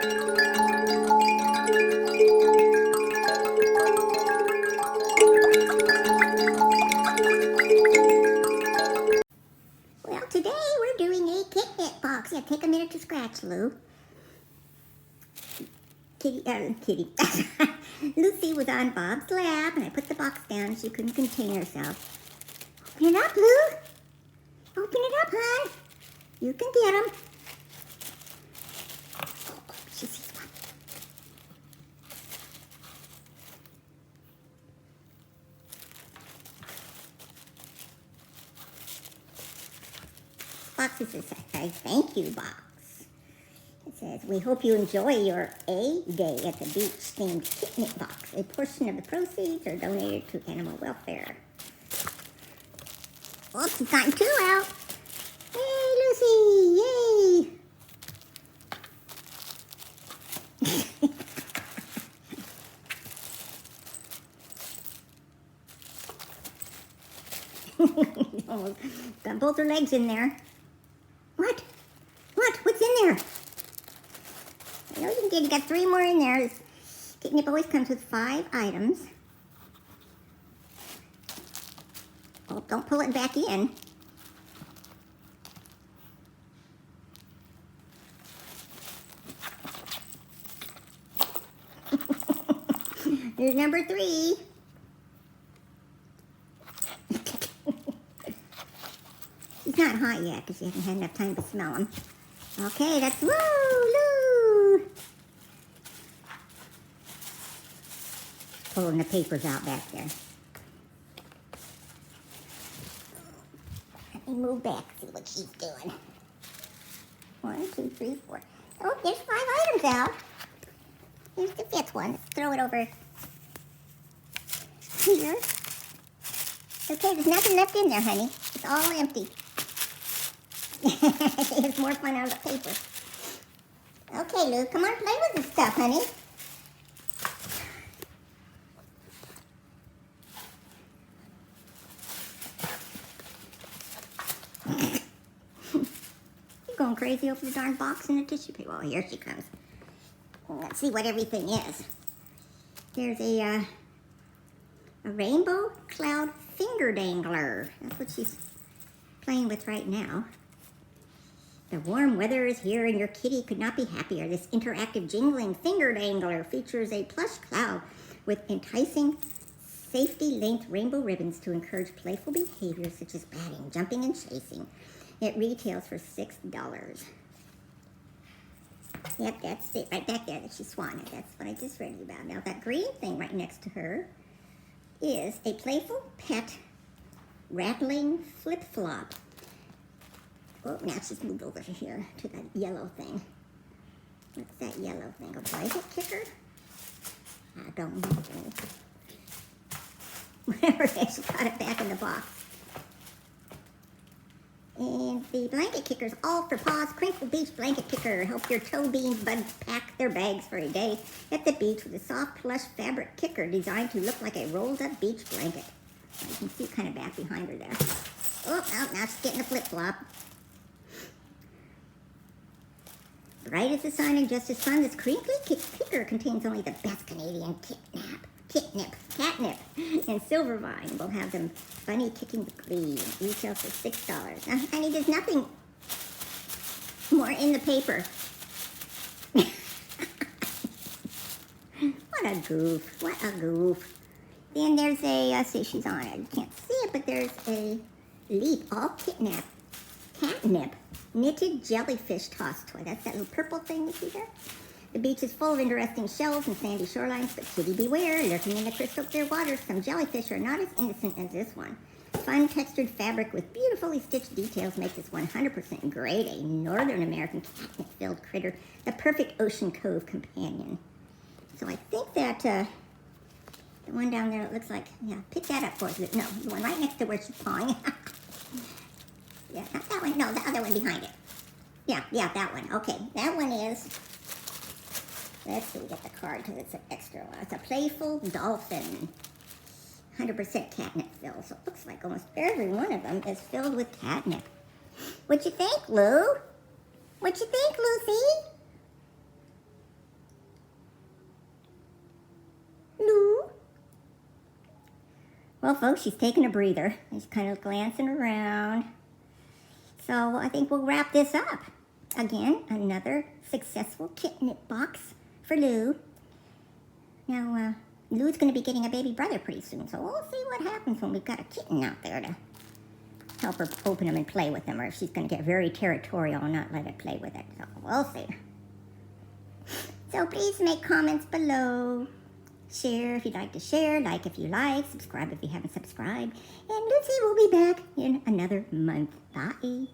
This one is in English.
Well, today we're doing a KitNip box. Yeah, take a minute to scratch, Lou. Kitty. Lucy was on Bob's lap, and I put the box down. She couldn't contain herself. Open it up, Lou. Open it up, hon. You can get them. Oh, she sees one. Box is a thank you box. It says, we hope you enjoy your A Day at the Beach themed KitNip box. A portion of the proceeds are donated to animal welfare. Oops, he's gotten two out. Yay, Lucy, yay. Almost got both her legs in there. What? What's in there? I know you got 3 more in there. KitNip always comes with 5 items. Oh, don't pull it back in. Here's number 3. He's not hot yet because she hasn't had enough time to smell him. Okay, that's Lou. Pulling the papers out back there. Let me move back, see what she's doing. 1, 2, 3, 4. Oh, there's 5 items out. Here's the 5th one. Let's throw it over here. Okay, there's nothing left in there, honey. It's all empty. There's more fun out of the paper. Okay, Lou, come on, play with this stuff, honey. You're going crazy over the darn box and the tissue paper. Well, here she comes. Let's see what everything is. There's a rainbow cloud finger dangler. That's what she's playing with right now. The warm weather is here and your kitty could not be happier. This interactive jingling finger dangler features a plush cloud with enticing safety-length rainbow ribbons to encourage playful behaviors such as batting, jumping, and chasing. It retails for $6. Yep, that's it right back there that she's swanning. That's what I just read you about. Now that green thing right next to her is a playful pet rattling flip-flop. Oh, now she's moved over here to that yellow thing. What's that yellow thing? A blanket kicker? I don't know. Whatever it is, she got it back in the box. And the blanket kicker's all for paws. Crinkle Beach Blanket Kicker. Help your toe bean buds pack their bags for a day at the beach with a soft, plush fabric kicker designed to look like a rolled-up beach blanket. You can see it kind of back behind her there. Oh, now she's getting a flip-flop. Bright as the sun and just as fun, this crinkly kicker contains only the best Canadian Catnip, and Silvervine will have them funny kicking the glee. Retails for $6. Now, honey, there's nothing more in the paper. What a goof. What a goof. Then there's a, see, she's on it. You can't see it, but there's a Leap All Catnip knitted jellyfish toss toy. That's that little purple thing you see there? The beach is full of interesting shells and sandy shorelines, but kitty beware, lurking in the crystal clear waters, some jellyfish are not as innocent as this one. Fun textured fabric with beautifully stitched details make this 100% great, a Northern American catnip-filled critter, the perfect ocean cove companion. So I think that the one down there, it looks like, yeah, pick that up for us. No, the one right next to where she's pawing. Yeah, not that one, no, the other one behind it. Yeah, that one. Okay, that one is, let's see, get the card because it's an extra one. It's a playful dolphin. 100% catnip filled. So it looks like almost every one of them is filled with catnip. What you think, Lou? What you think, Lucy? Well, folks, she's taking a breather. She's kind of glancing around. So I think we'll wrap this up. Again, another successful KitNip box for Lou. Now, Lou's going to be getting a baby brother pretty soon, so we'll see what happens when we've got a kitten out there to help her open them and play with them, or if she's going to get very territorial and not let it play with it. So we'll see. So please make comments below. Share if you'd like to share, like if you like, subscribe if you haven't subscribed. And Lucy will be back in another month. Bye.